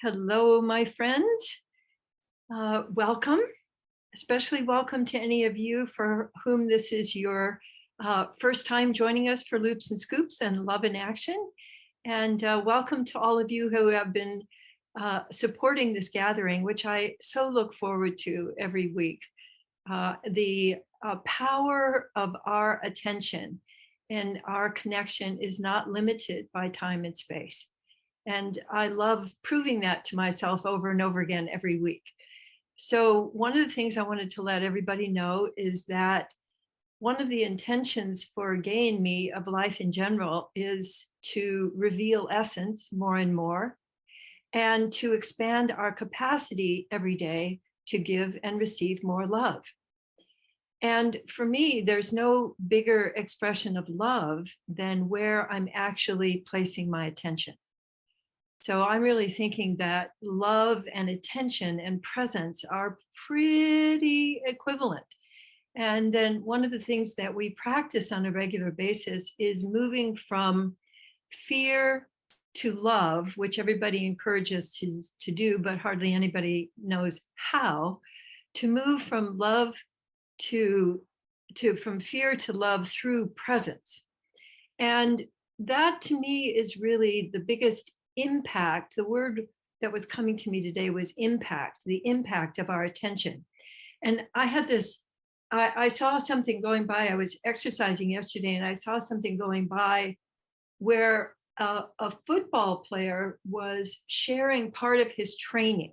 Hello, my friends. Welcome, especially welcome to any of you for whom this is your first time joining us for Loops and Scoops and Love in Action. And welcome to all of you who have been supporting this gathering, which I so look forward to every week. The power of our attention and our connection is not limited by time and space. And I love proving that to myself over and over again every week. So one of the things I wanted to let everybody know is that one of the intentions for Gay and Me of life in general is to reveal essence more and more, and to expand our capacity every day to give and receive more love. And for me, there's no bigger expression of love than where I'm actually placing my attention. So I'm really thinking that love and attention and presence are pretty equivalent. And then one of the things that we practice on a regular basis is moving from fear to love, which everybody encourages to do, but hardly anybody knows how, to move from love from fear to love through presence. And that to me is really the biggest impact. The word that was coming to me today was impact, the impact of our attention. And I had this, I saw something going by. I was exercising yesterday and I saw something going by where a football player was sharing part of his training.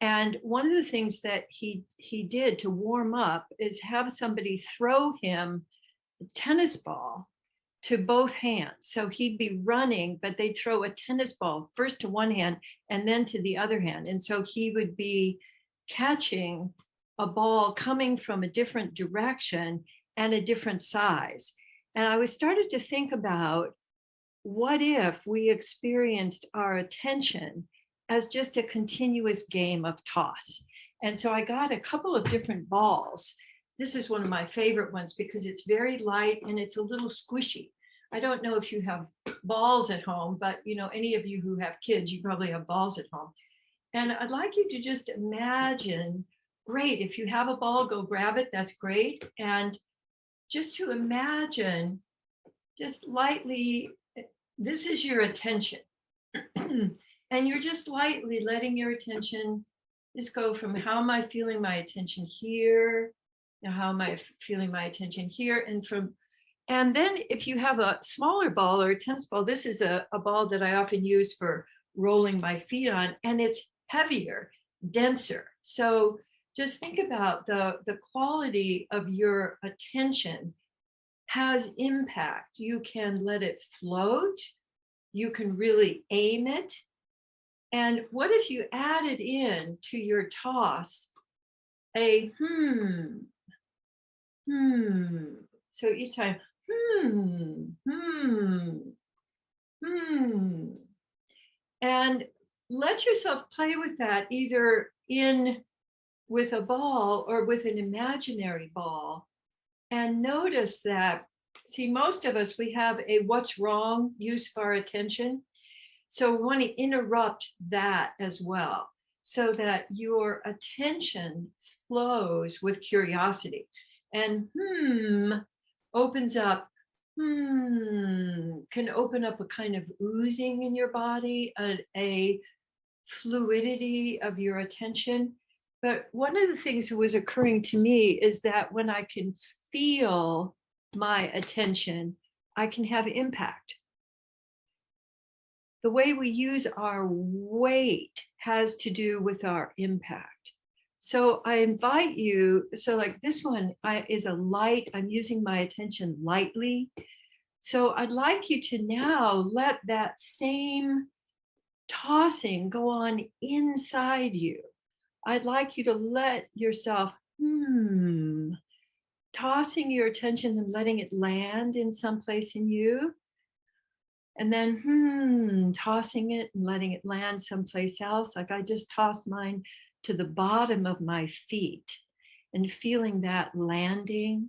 And one of the things that he did to warm up is have somebody throw him a tennis ball to both hands. So he'd be running, but they'd throw a tennis ball first to one hand and then to the other hand. And so he would be catching a ball coming from a different direction and a different size. And I was started to think about, what if we experienced our attention as just a continuous game of toss? And so I got a couple of different balls. This is one of my favorite ones because it's very light and it's a little squishy. I don't know if you have balls at home, but any of you who have kids, you probably have balls at home. And I'd like you to just imagine, great, if you have a ball, go grab it, that's great. And just to imagine, just lightly, this is your attention. And you're just lightly letting your attention just go from, how am I feeling my attention here? Now, how am I feeling my attention here? And then if you have a smaller ball or a tennis ball, this is a ball that I often use for rolling my feet on, and it's heavier, denser. So just think about the quality of your attention has impact. You can let it float. You can really aim it. And what if you added in to your toss a So each time, and let yourself play with that either with a ball or with an imaginary ball. And notice that, see, most of us, we have a what's wrong use of our attention. So we want to interrupt that as well, so that your attention flows with curiosity. And opens up, can open up a kind of oozing in your body, a fluidity of your attention. But one of the things that was occurring to me is that when I can feel my attention, I can have impact. The way we use our weight has to do with our impact. So I invite you, so like this one is a light, I'm using my attention lightly. So I'd like you to now let that same tossing go on inside you. I'd like you to let yourself, tossing your attention and letting it land in some place in you. And then tossing it and letting it land someplace else. Like I just tossed mine to the bottom of my feet and feeling that landing.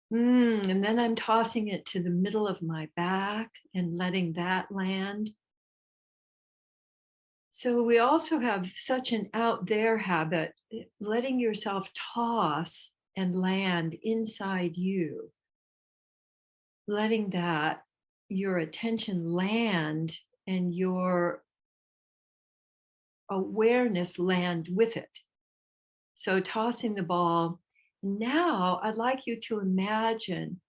And then I'm tossing it to the middle of my back and letting that land. So we also have such an out there habit, letting yourself toss and land inside you, letting that your attention land and your awareness land with it. So tossing the ball. Now I'd like you to imagine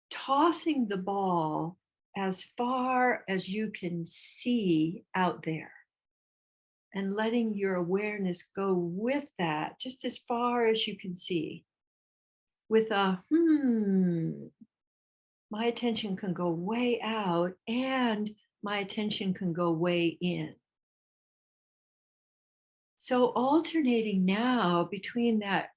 tossing the ball as far as you can see out there and letting your awareness go with that just as far as you can see. With a my attention can go way out and my attention can go way in. So alternating now between that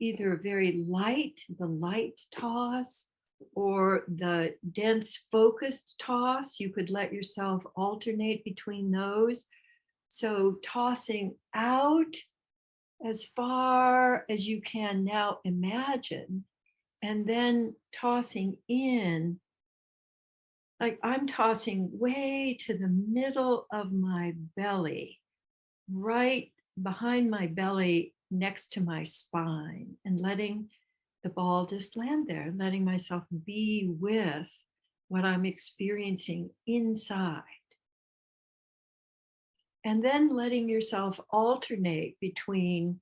either very light, the light toss, or the dense focused toss, you could let yourself alternate between those. So tossing out as far as you can now imagine, and then tossing in, like I'm tossing way to the middle of my belly, right behind my belly next to my spine, and letting the ball just land there, letting myself be with what I'm experiencing inside. And then letting yourself alternate between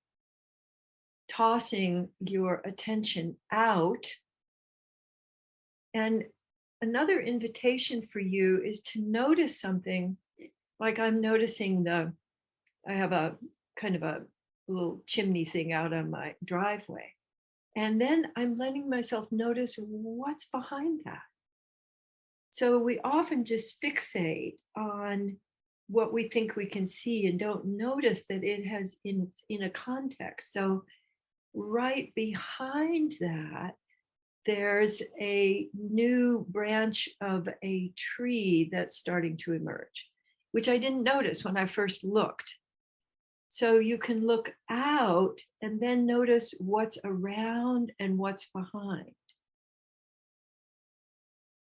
tossing your attention out. And another invitation for you is to notice something, like I'm noticing I have a kind of a little chimney thing out on my driveway. And then I'm letting myself notice what's behind that. So we often just fixate on what we think we can see and don't notice that it has in a context. So right behind that, there's a new branch of a tree that's starting to emerge, which I didn't notice when I first looked. So you can look out and then notice what's around and what's behind.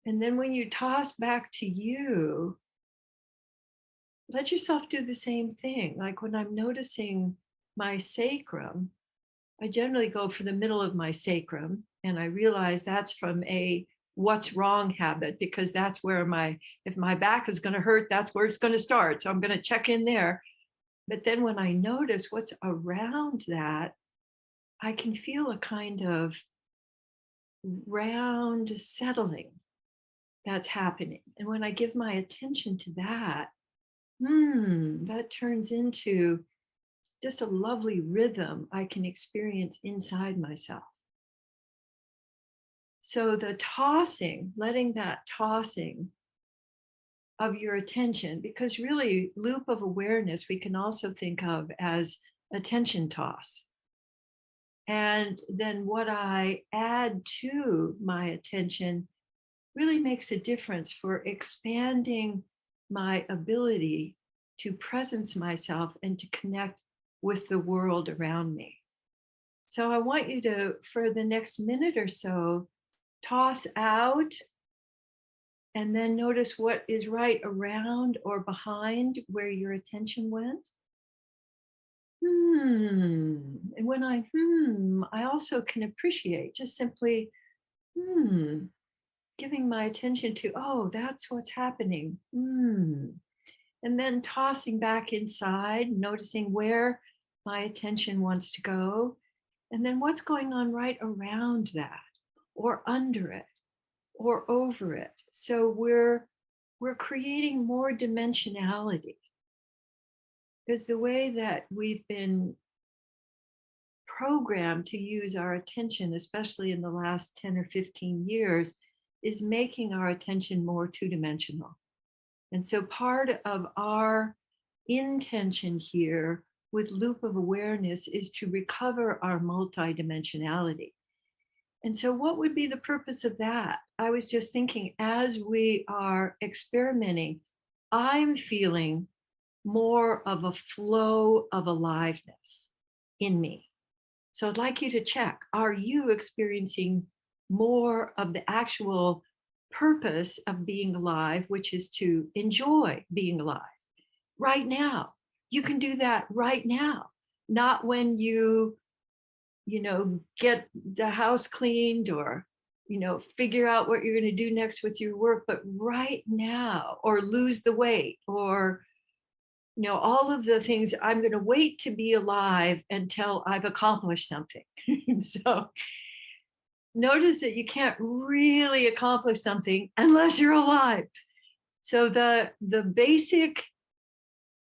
And then when you toss back to you, let yourself do the same thing. Like when I'm noticing my sacrum, I generally go for the middle of my sacrum, and I realize that's from a what's wrong habit, because that's where if my back is going to hurt, that's where it's going to start. So I'm going to check in there. But then when I notice what's around that, I can feel a kind of round settling that's happening. And when I give my attention to that, that turns into just a lovely rhythm I can experience inside myself. So the tossing, letting that tossing of your attention, because really loop of awareness we can also think of as attention toss. And then what I add to my attention really makes a difference for expanding my ability to presence myself and to connect with the world around me. So I want you to, for the next minute or so, toss out and then notice what is right around or behind where your attention went. And when I also can appreciate just simply, giving my attention to, oh, that's what's happening. And then tossing back inside, noticing where my attention wants to go. And then what's going on right around that, or under it, or over it. So we're creating more dimensionality, because the way that we've been programmed to use our attention, especially in the last 10 or 15 years, is making our attention more two-dimensional. And so part of our intention here with loop of awareness is to recover our multi-dimensionality. And so what would be the purpose of that? I was just thinking, as we are experimenting, I'm feeling more of a flow of aliveness in me. So I'd like you to check, are you experiencing more of the actual purpose of being alive, which is to enjoy being alive? right now. You can do that right now, not when get the house cleaned or, figure out what you're going to do next with your work, but right now, or lose the weight, or, all of the things. I'm going to wait to be alive until I've accomplished something. So notice that you can't really accomplish something unless you're alive. So the basic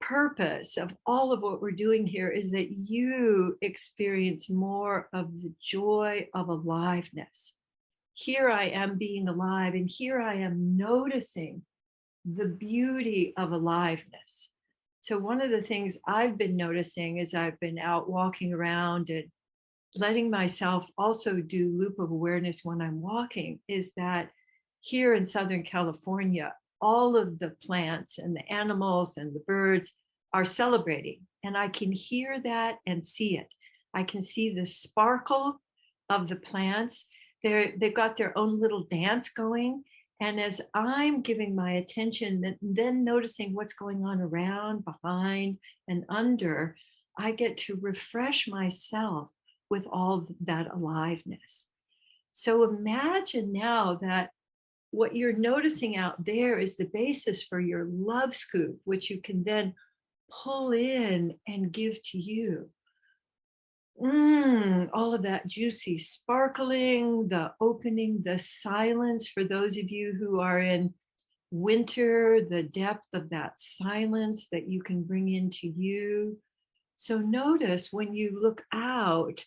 purpose of all of what we're doing here is that you experience more of the joy of aliveness. Here I am being alive, and here I am noticing the beauty of aliveness. So one of the things I've been noticing as I've been out walking around and letting myself also do loop of awareness when I'm walking is that here in Southern California, all of the plants and the animals and the birds are celebrating. And I can hear that and see it. I can see the sparkle of the plants. They've got their own little dance going. And as I'm giving my attention, then noticing what's going on around, behind, and under, I get to refresh myself with all that aliveness. So imagine now that what you're noticing out there is the basis for your love scoop, which you can then pull in and give to you. All of that juicy sparkling, the opening, the silence for those of you who are in winter, the depth of that silence that you can bring into you. So notice when you look out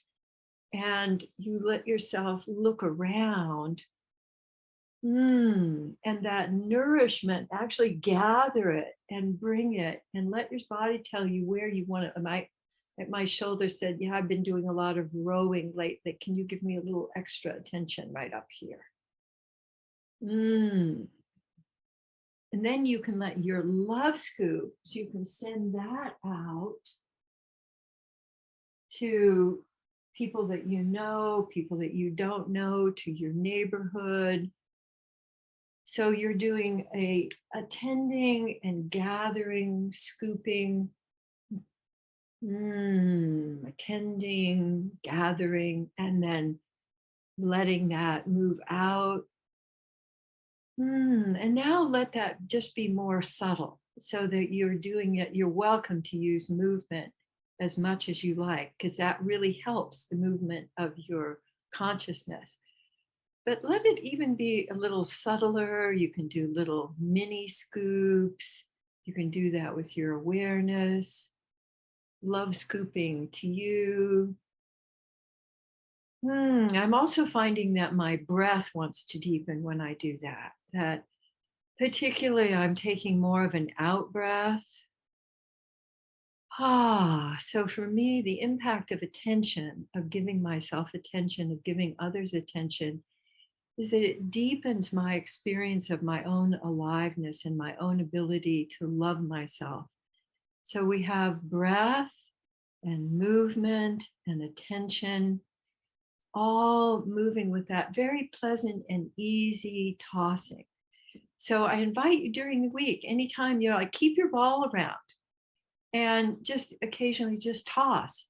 and you let yourself look around, and that nourishment, actually gather it and bring it and let your body tell you where you want it. My shoulder said, yeah, I've been doing a lot of rowing lately. Can you give me a little extra attention right up here? And then you can let your love scoops, you can send that out to people that you know, people that you don't know, to your neighborhood. So you're doing a attending and gathering, scooping, attending, gathering, and then letting that move out. And now let that just be more subtle so that you're doing it. You're welcome to use movement as much as you like, because that really helps the movement of your consciousness. But let it even be a little subtler. You can do little mini scoops. You can do that with your awareness. Love scooping to you. I'm also finding that my breath wants to deepen when I do that. That particularly I'm taking more of an out breath. So for me, the impact of attention, of giving myself attention, of giving others attention, is that it deepens my experience of my own aliveness and my own ability to love myself. So we have breath and movement and attention, all moving with that very pleasant and easy tossing. So I invite you during the week, anytime you're like, keep your ball around and just occasionally just toss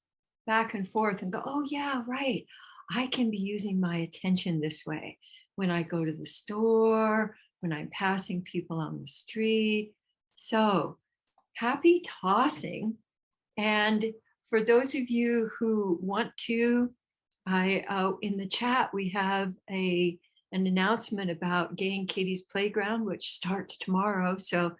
back and forth and go, oh yeah, right. I can be using my attention this way when I go to the store, when I'm passing people on the street. So happy tossing. And for those of you who want to, in the chat, we have an announcement about Gay and Katie's Playground, which starts tomorrow. So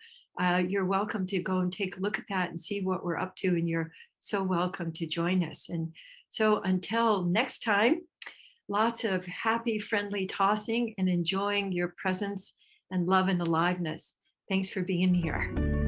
you're welcome to go and take a look at that and see what we're up to. And you're so welcome to join us. And so until next time, lots of happy, friendly tossing and enjoying your presence and love and aliveness. Thanks for being here.